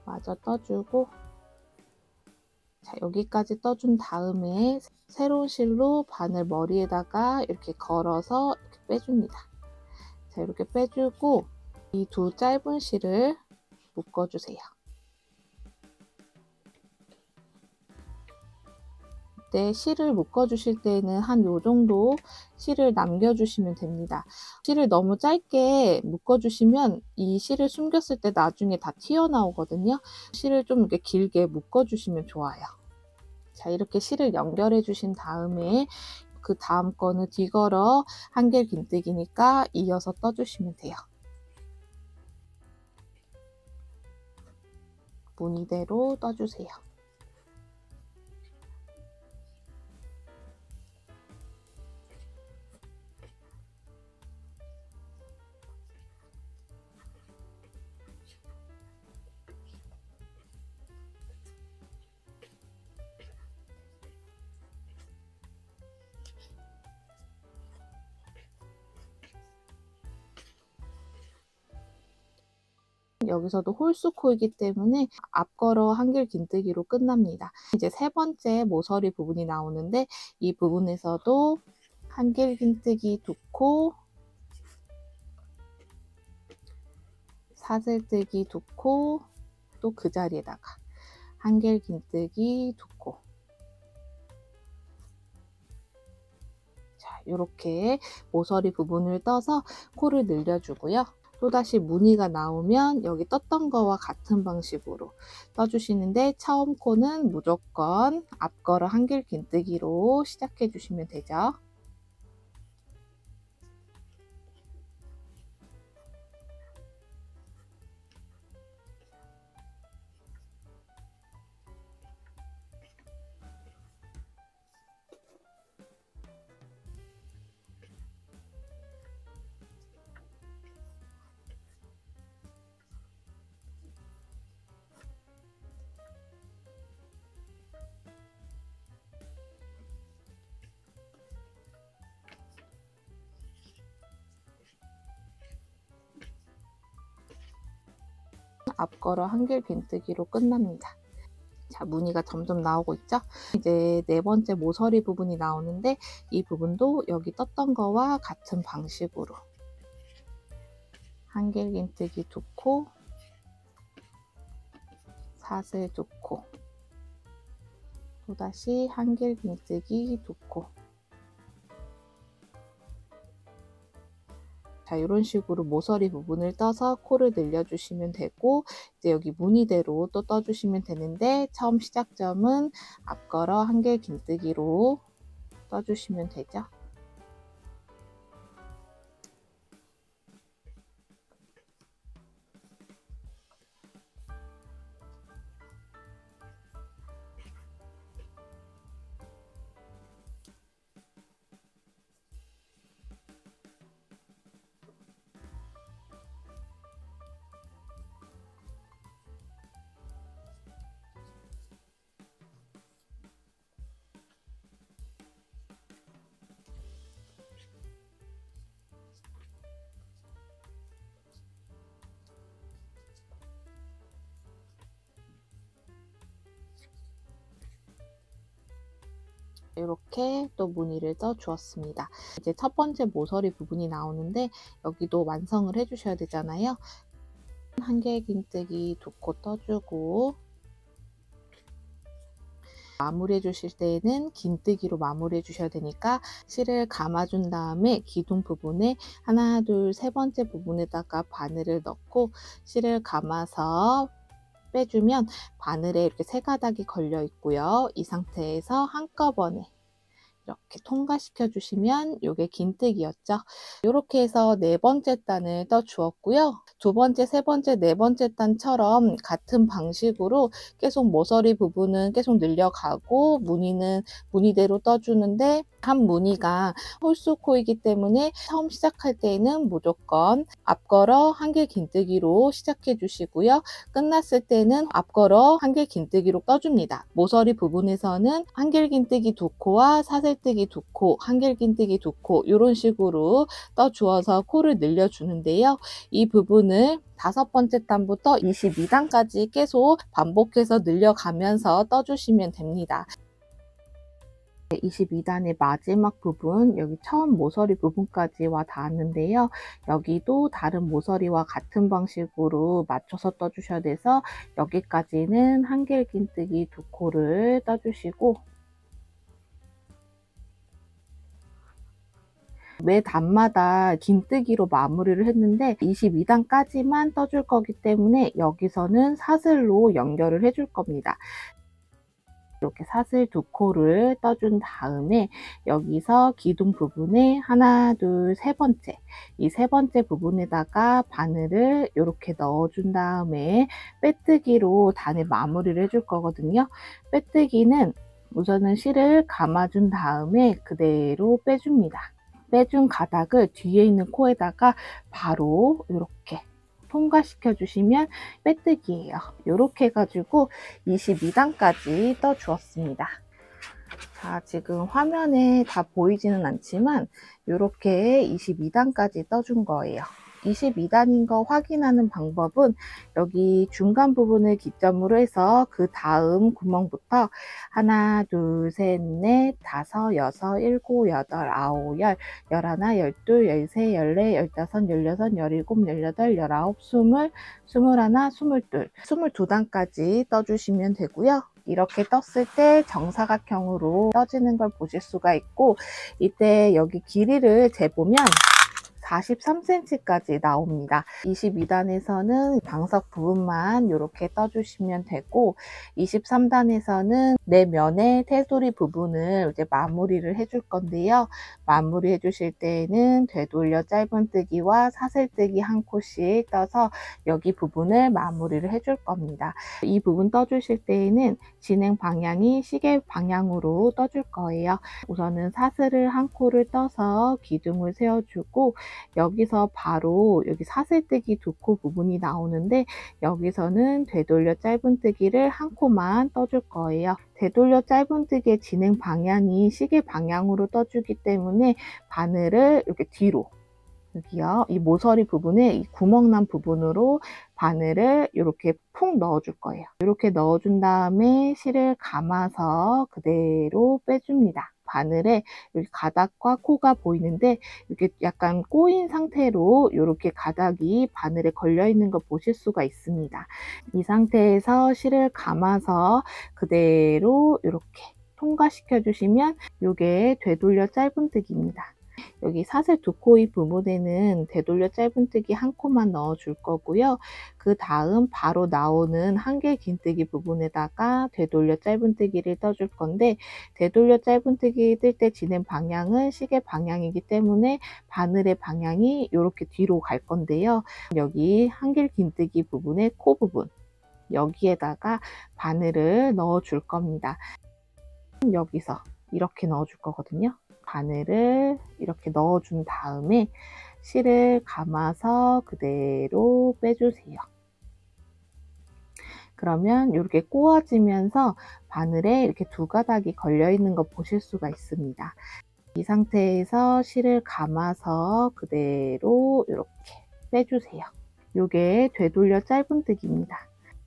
마저 떠주고, 자, 여기까지 떠준 다음에 새로운 실로 바늘 머리에다가 이렇게 걸어서 이렇게 빼줍니다. 자, 이렇게 빼주고 이 두 짧은 실을 묶어주세요. 이때 실을 묶어주실 때는 한 요 정도 실을 남겨주시면 됩니다. 실을 너무 짧게 묶어주시면 이 실을 숨겼을 때 나중에 다 튀어나오거든요. 실을 좀 이렇게 길게 묶어주시면 좋아요. 자, 이렇게 실을 연결해 주신 다음에 그 다음 거는 뒤걸어 한길 긴뜨기니까 이어서 떠주시면 돼요. 무늬대로 떠주세요. 여기서도 홀수코이기 때문에 앞걸어 한길 긴뜨기로 끝납니다. 이제 세 번째 모서리 부분이 나오는데 이 부분에서도 한길 긴뜨기 2코, 사슬뜨기 2코, 또 그 자리에다가 한길 긴뜨기 2코. 자, 이렇게 모서리 부분을 떠서 코를 늘려주고요. 또다시 무늬가 나오면 여기 떴던 거와 같은 방식으로 떠주시는데 처음 코는 무조건 앞걸어 한길 긴뜨기로 시작해 주시면 되죠. 앞걸어 한길 긴뜨기로 끝납니다. 자, 무늬가 점점 나오고 있죠? 이제 네 번째 모서리 부분이 나오는데 이 부분도 여기 떴던 거와 같은 방식으로 한길 긴뜨기 2코, 사슬 2코, 또다시 한길 긴뜨기 2코. 자, 이런 식으로 모서리 부분을 떠서 코를 늘려주시면 되고 이제 여기 무늬대로 또 떠주시면 되는데 처음 시작점은 앞걸어 한길 긴뜨기로 떠주시면 되죠. 이렇게 또 무늬를 떠 주었습니다. 이제 첫 번째 모서리 부분이 나오는데 여기도 완성을 해 주셔야 되잖아요. 한길긴뜨기 2코 떠주고 마무리해 주실 때에는 긴뜨기로 마무리해 주셔야 되니까 실을 감아준 다음에 기둥 부분에 하나, 둘, 세 번째 부분에다가 바늘을 넣고 실을 감아서 빼주면 바늘에 이렇게 세 가닥이 걸려 있고요. 이 상태에서 한꺼번에 이렇게 통과시켜 주시면 이게 긴뜨기였죠. 이렇게 해서 네 번째 단을 떠 주었고요. 두 번째, 세 번째, 네 번째 단처럼 같은 방식으로 계속 모서리 부분은 계속 늘려가고 무늬는 무늬대로 떠주는데 한 무늬가 홀수코이기 때문에 처음 시작할 때에는 무조건 앞걸어 한길 긴뜨기로 시작해 주시고요. 끝났을 때는 앞걸어 한길 긴뜨기로 떠줍니다. 모서리 부분에서는 한길 긴뜨기 2코와 사슬뜨기 2코, 한길 긴뜨기 2코 이런 식으로 떠 주어서 코를 늘려주는데요. 이 부분을 5번째 단부터 22단까지 계속 반복해서 늘려가면서 떠주시면 됩니다. 22단의 마지막 부분, 여기 처음 모서리 부분까지 와 닿았는데요. 여기도 다른 모서리와 같은 방식으로 맞춰서 떠주셔야 돼서 여기까지는 한길긴뜨기 2코를 떠주시고 매 단마다 긴뜨기로 마무리를 했는데 22단까지만 떠줄 거기 때문에 여기서는 사슬로 연결을 해줄 겁니다. 이렇게 사슬 2코를 떠준 다음에 여기서 기둥 부분에 하나, 둘, 세 번째 이 세 번째 부분에다가 바늘을 이렇게 넣어준 다음에 빼뜨기로 단을 마무리를 해줄 거거든요. 빼뜨기는 우선은 실을 감아준 다음에 그대로 빼줍니다. 빼준 가닥을 뒤에 있는 코에다가 바로 이렇게 통과시켜 주시면 빼뜨기예요. 이렇게 해가지고 22단까지 떠 주었습니다. 자, 지금 화면에 다 보이지는 않지만 이렇게 22단까지 떠준 거예요. 22단인 거 확인하는 방법은 여기 중간 부분을 기점으로 해서 그 다음 구멍부터 하나, 둘, 셋, 넷, 다섯, 여섯, 일곱, 여덟, 아홉, 열, 열하나, 열둘, 열세, 열네, 열다섯, 열여섯, 열일곱, 열여덟, 열아홉, 스물, 스물하나, 스물둘, 22단까지 떠주시면 되고요. 이렇게 떴을 때 정사각형으로 떠지는 걸 보실 수가 있고 이때 여기 길이를 재보면 43cm까지 나옵니다. 22단에서는 방석 부분만 이렇게 떠주시면 되고 23단에서는 내면의 테두리 부분을 이제 마무리를 해줄 건데요. 마무리 해주실 때에는 되돌려 짧은뜨기와 사슬뜨기 한 코씩 떠서 여기 부분을 마무리를 해줄 겁니다. 이 부분 떠주실 때에는 진행 방향이 시계 방향으로 떠줄 거예요. 우선은 사슬을 한 코를 떠서 기둥을 세워주고 여기서 바로 여기 사슬뜨기 2코 부분이 나오는데 여기서는 되돌려 짧은뜨기를 한 코만 떠줄 거예요. 되돌려 짧은뜨기의 진행 방향이 시계 방향으로 떠주기 때문에 바늘을 이렇게 뒤로 여기요, 이 모서리 부분에 이 구멍 난 부분으로 바늘을 이렇게 푹 넣어줄 거예요. 이렇게 넣어준 다음에 실을 감아서 그대로 빼줍니다. 바늘에 여기 가닥과 코가 보이는데 이렇게 약간 꼬인 상태로 이렇게 가닥이 바늘에 걸려 있는 거 보실 수가 있습니다. 이 상태에서 실을 감아서 그대로 이렇게 통과시켜 주시면 이게 되돌려 짧은뜨기입니다. 여기 사슬 2코의 부분에는 되돌려 짧은뜨기 한 코만 넣어 줄 거고요. 그 다음 바로 나오는 한길 긴뜨기 부분에다가 되돌려 짧은뜨기를 떠줄 건데 되돌려 짧은뜨기 뜰 때 진행 방향은 시계 방향이기 때문에 바늘의 방향이 이렇게 뒤로 갈 건데요. 여기 한길 긴뜨기 부분의 코 부분 여기에다가 바늘을 넣어 줄 겁니다. 여기서 이렇게 넣어 줄 거거든요. 바늘을 이렇게 넣어준 다음에 실을 감아서 그대로 빼주세요. 그러면 이렇게 꼬아지면서 바늘에 이렇게 두 가닥이 걸려 있는 거 보실 수가 있습니다. 이 상태에서 실을 감아서 그대로 이렇게 빼주세요. 이게 되돌려 짧은뜨기입니다.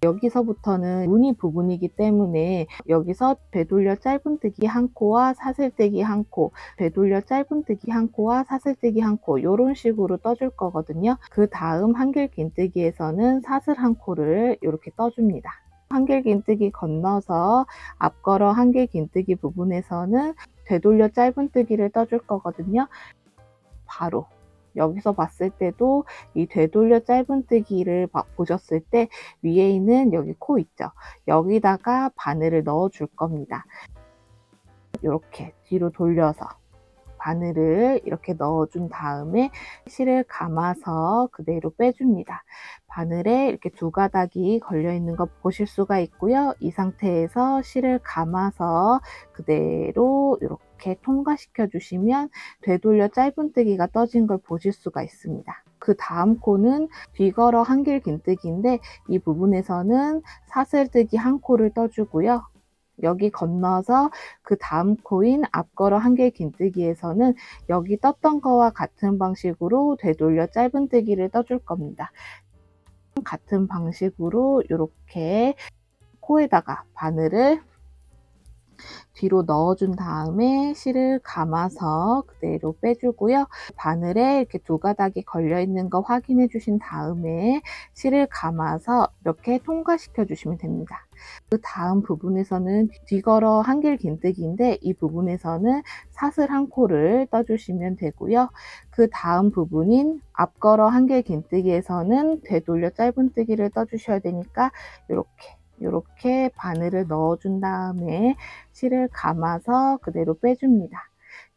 여기서부터는 무늬 부분이기 때문에 여기서 되돌려 짧은뜨기 한 코와 사슬뜨기 한 코, 되돌려 짧은뜨기 한 코와 사슬뜨기 한 코, 이런 식으로 떠줄 거거든요. 그 다음 한길긴뜨기에서는 사슬 한 코를 이렇게 떠줍니다. 한길긴뜨기 건너서 앞걸어 한길긴뜨기 부분에서는 되돌려 짧은뜨기를 떠줄 거거든요. 바로 여기서 봤을 때도 이 되돌려 짧은뜨기를 보셨을 때 위에 있는 여기 코 있죠? 여기다가 바늘을 넣어 줄 겁니다. 이렇게 뒤로 돌려서 바늘을 이렇게 넣어준 다음에 실을 감아서 그대로 빼줍니다. 바늘에 이렇게 두 가닥이 걸려 있는 거 보실 수가 있고요. 이 상태에서 실을 감아서 그대로 이렇게 통과시켜 주시면 되돌려 짧은뜨기가 떠진 걸 보실 수가 있습니다. 그 다음 코는 뒤걸어 한길긴뜨기인데 이 부분에서는 사슬뜨기 한 코를 떠주고요. 여기 건너서 그 다음 코인 앞걸어 한길긴뜨기에서는 여기 떴던 거와 같은 방식으로 되돌려 짧은뜨기를 떠줄 겁니다. 같은 방식으로 이렇게 코에다가 바늘을 뒤로 넣어준 다음에 실을 감아서 그대로 빼주고요. 바늘에 이렇게 두 가닥이 걸려 있는 거 확인해 주신 다음에 실을 감아서 이렇게 통과시켜 주시면 됩니다. 그 다음 부분에서는 뒤걸어 한길긴뜨기인데 이 부분에서는 사슬 한 코를 떠주시면 되고요. 그 다음 부분인 앞걸어 한길긴뜨기에서는 되돌려 짧은뜨기를 떠주셔야 되니까 이렇게 바늘을 넣어준 다음에 실을 감아서 그대로 빼줍니다.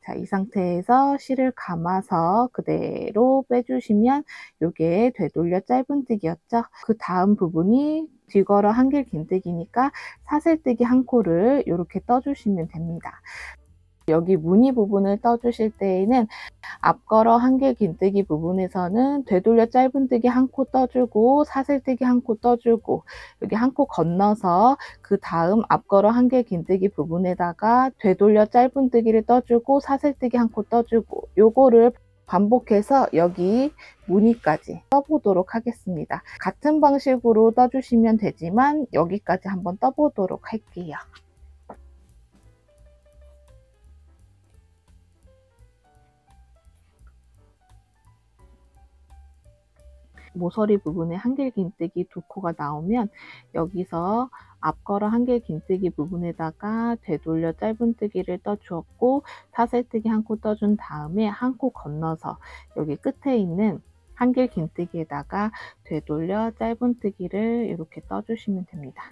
자, 이 상태에서 실을 감아서 그대로 빼주시면 이게 되돌려 짧은뜨기였죠. 그 다음 부분이 뒤걸어 한길긴뜨기니까 사슬뜨기 한 코를 이렇게 떠주시면 됩니다. 여기 무늬 부분을 떠주실 때에는 앞걸어 한길긴뜨기 부분에서는 되돌려 짧은뜨기 한 코 떠주고 사슬뜨기 한 코 떠주고 여기 한 코 건너서 그 다음 앞걸어 한길긴뜨기 부분에다가 되돌려 짧은뜨기를 떠주고 사슬뜨기 한 코 떠주고 요거를 반복해서 여기 무늬까지 떠보도록 하겠습니다. 같은 방식으로 떠주시면 되지만 여기까지 한번 떠보도록 할게요. 모서리 부분에 한길긴뜨기 두 코가 나오면 여기서 앞걸어 한길긴뜨기 부분에다가 되돌려 짧은뜨기를 떠주었고 사슬뜨기 한 코 떠준 다음에 한 코 건너서 여기 끝에 있는 한길긴뜨기에다가 되돌려 짧은뜨기를 이렇게 떠주시면 됩니다.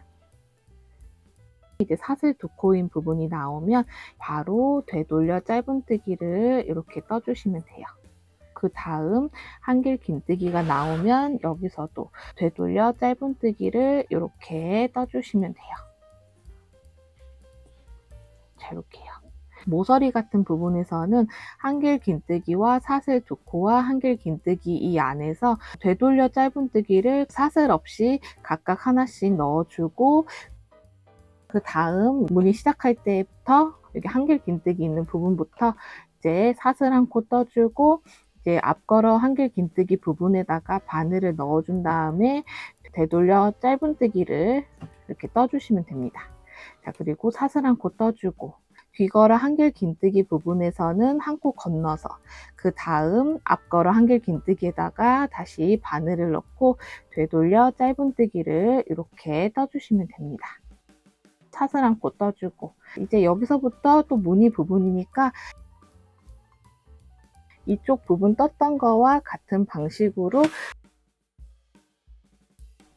이제 사슬 두 코인 부분이 나오면 바로 되돌려 짧은뜨기를 이렇게 떠주시면 돼요. 그 다음 한길긴뜨기가 나오면 여기서도 되돌려 짧은뜨기를 이렇게 떠주시면 돼요. 자, 이렇게요. 모서리 같은 부분에서는 한길긴뜨기와 사슬 두 코와 한길긴뜨기 이 안에서 되돌려 짧은뜨기를 사슬 없이 각각 하나씩 넣어주고 그 다음 무늬 시작할 때부터 여기 한길긴뜨기 있는 부분부터 이제 사슬 한 코 떠주고 이제 앞걸어 한길긴뜨기 부분에다가 바늘을 넣어준 다음에 되돌려 짧은뜨기를 이렇게 떠주시면 됩니다. 자, 그리고 사슬 한 코 떠주고 뒤걸어 한길긴뜨기 부분에서는 한 코 건너서 그 다음 앞걸어 한길긴뜨기에다가 다시 바늘을 넣고 되돌려 짧은뜨기를 이렇게 떠주시면 됩니다. 사슬 한 코 떠주고 이제 여기서부터 또 무늬 부분이니까 이쪽 부분 떴던 거와 같은 방식으로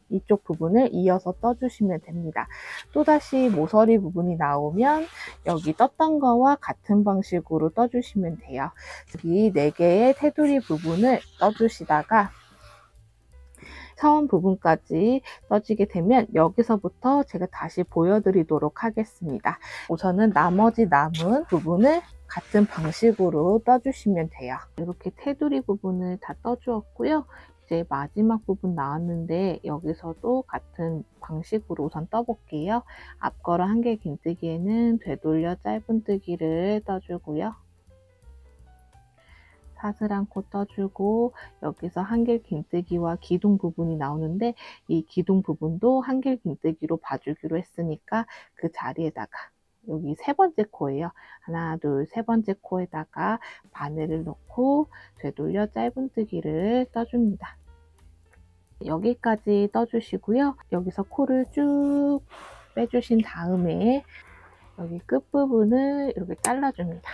이쪽 부분을 이어서 떠주시면 됩니다. 또다시 모서리 부분이 나오면 여기 떴던 거와 같은 방식으로 떠주시면 돼요. 여기 4개의 테두리 부분을 떠주시다가 처음 부분까지 떠지게 되면 여기서부터 제가 다시 보여드리도록 하겠습니다. 우선은 나머지 남은 부분을 같은 방식으로 떠주시면 돼요. 이렇게 테두리 부분을 다 떠주었고요. 이제 마지막 부분 나왔는데 여기서도 같은 방식으로 우선 떠볼게요. 앞걸어 한길긴뜨기에는 되돌려 짧은뜨기를 떠주고요. 사슬한 코 떠주고 여기서 한길 긴뜨기와 기둥 부분이 나오는데 이 기둥 부분도 한길 긴뜨기로 봐주기로 했으니까 그 자리에다가 여기 세 번째 코예요. 하나, 둘, 세 번째 코에다가 바늘을 넣고 되돌려 짧은뜨기를 떠줍니다. 여기까지 떠주시고요. 여기서 코를 쭉 빼주신 다음에 여기 끝부분을 이렇게 잘라줍니다.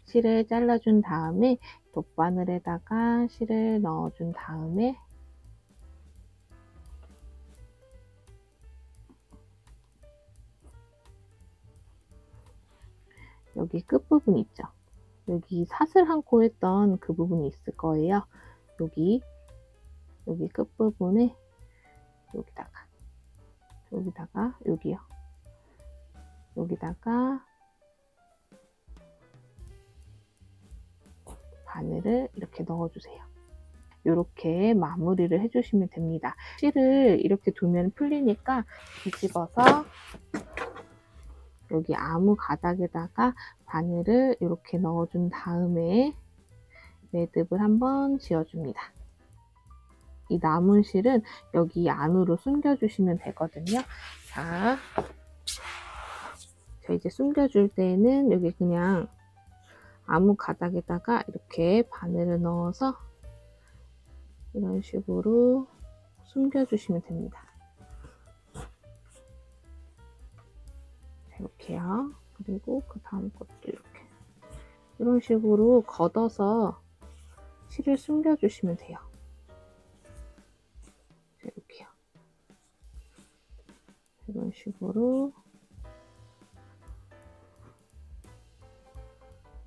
실을 잘라준 다음에 돗바늘에다가 실을 넣어준 다음에 여기 끝부분 있죠? 여기 사슬한 코 했던 그 부분이 있을 거예요. 여기 끝부분에 여기다가 바늘을 이렇게 넣어주세요. 이렇게 마무리를 해주시면 됩니다. 실을 이렇게 두면 풀리니까 뒤집어서 여기 아무 가닥에다가 바늘을 이렇게 넣어준 다음에 매듭을 한번 지어줍니다. 이 남은 실은 여기 안으로 숨겨주시면 되거든요. 자 이제 숨겨줄 때는 여기 그냥 아무 가닥에다가 이렇게 바늘을 넣어서 이런 식으로 숨겨주시면 됩니다. 이렇게요. 그리고 그 다음 것도 이렇게 이런 식으로 걷어서 실을 숨겨주시면 돼요. 이렇게요. 이런 식으로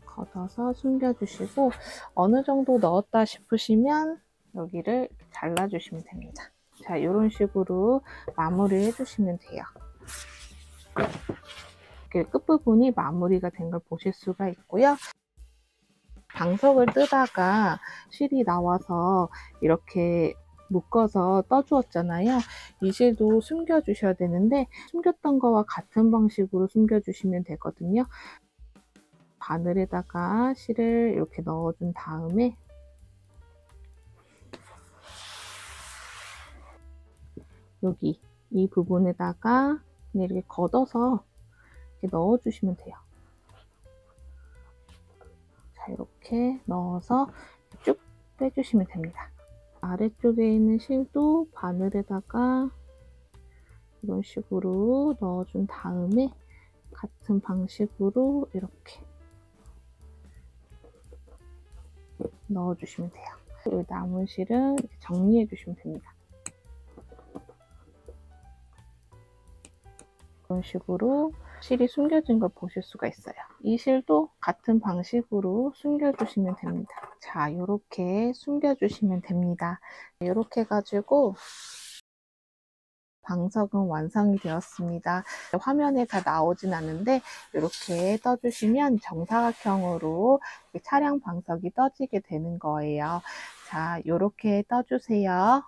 걷어서 숨겨주시고 어느 정도 넣었다 싶으시면 여기를 이렇게 잘라주시면 됩니다. 자, 이런 식으로 마무리 해주시면 돼요. 이렇게 끝부분이 마무리가 된 걸 보실 수가 있고요. 방석을 뜨다가 실이 나와서 이렇게 묶어서 떠주었잖아요. 이 실도 숨겨주셔야 되는데 숨겼던 거와 같은 방식으로 숨겨주시면 되거든요. 바늘에다가 실을 이렇게 넣어준 다음에 여기 이 부분에다가 그냥 이렇게 걷어서 이렇게 넣어주시면 돼요. 자, 이렇게 넣어서 쭉 빼주시면 됩니다. 아래쪽에 있는 실도 바늘에다가 이런 식으로 넣어준 다음에 같은 방식으로 이렇게 넣어주시면 돼요. 이 남은 실은 이렇게 정리해 주시면 됩니다. 이런 식으로 실이 숨겨진 걸 보실 수가 있어요. 이 실도 같은 방식으로 숨겨주시면 됩니다. 자, 이렇게 숨겨주시면 됩니다. 이렇게 해가지고 방석은 완성이 되었습니다. 화면에 다 나오진 않는데 이렇게 떠주시면 정사각형으로 차량 방석이 떠지게 되는 거예요. 자, 이렇게 떠주세요.